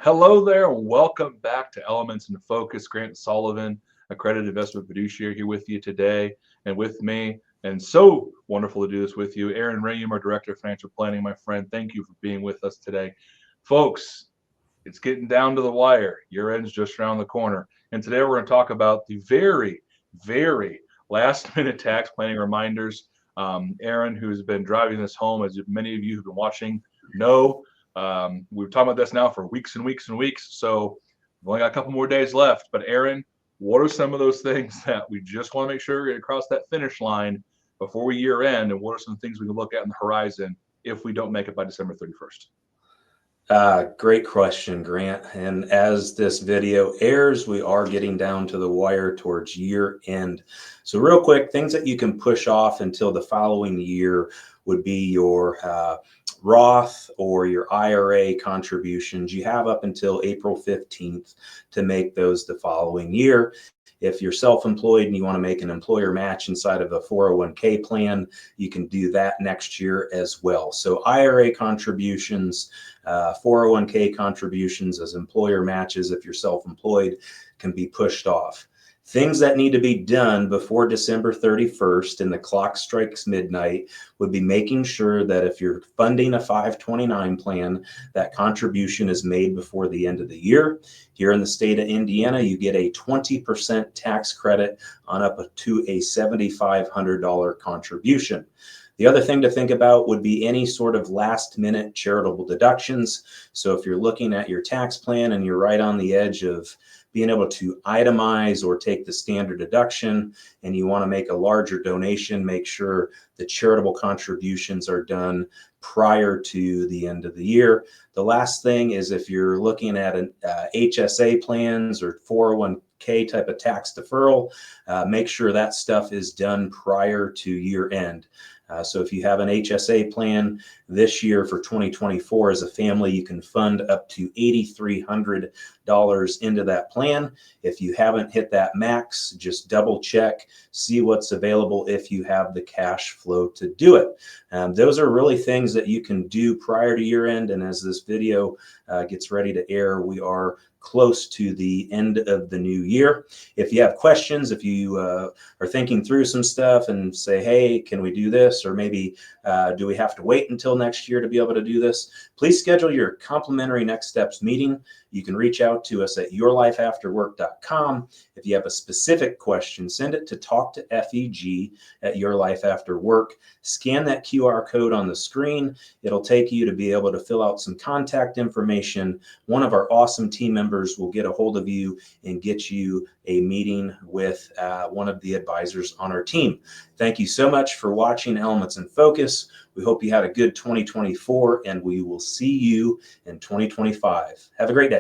Hello there. Welcome back to Elements in Focus. Grant Soliven, accredited investment fiduciary, here with you today and with me. And so wonderful to do this with you. Rheaume, our director of financial planning, my friend. Thank you for being with us today. Folks, it's getting down to the wire. Year end's just around the corner. And today we're going to talk about the very last minute tax planning reminders. Aaron, who's been driving this home, as many of you who've been watching know, we've talked about this now for weeks and weeks and weeks. So we've only got a couple more days left. But Aaron, what are some of those things that we just want to make sure we get across that finish line before we year end? And what are some things we can look at in the horizon if we don't make it by December 31st? Great question, Grant. And as this video airs, we are getting down to the wire towards year end. So real quick, things that you can push off until the following year would be your Roth or your IRA contributions. You have up until April 15th to make those the following year. If you're self-employed and you want to make an employer match inside of a 401k plan, you can do that next year as well. So IRA contributions, 401k contributions as employer matches if you're self-employed can be pushed off. Things that need to be done before December 31st and the clock strikes midnight would be making sure that if you're funding a 529 plan, that contribution is made before the end of the year. Here in the state of Indiana, you get a 20% tax credit on up to a $7,500 contribution. The other thing to think about would be any sort of last minute charitable deductions. So if you're looking at your tax plan and you're right on the edge of being able to itemize or take the standard deduction and you want to make a larger donation, make sure the charitable contributions are done prior to the end of the year. The last thing is if you're looking at an HSA plans or 401k type of tax deferral, make sure that stuff is done prior to year end. So if you have an HSA plan this year for 2024 as a family, you can fund up to $8,300 into that plan. If you haven't hit that max, just double check, see what's available if you have the cash flow to do it. Those are really things that you can do prior to year end. And as this video gets ready to air, we are close to the end of the new year. If you have questions, if you are thinking through some stuff and say, hey, can we do this? Or maybe do we have to wait until next year to be able to do this? Please schedule your complimentary next steps meeting. You can reach out to us at yourlifeafterwork.com. If you have a specific question, send it to talktofeg@yourlifeafterwork. Scan that QR code on the screen. It'll take you to be able to fill out some contact information. One of our awesome team members will get a hold of you and get you a meeting with one of the advisors on our team. Thank you so much for watching Elements in Focus. We hope you had a good 2024, and we will see you in 2025. Have a great day.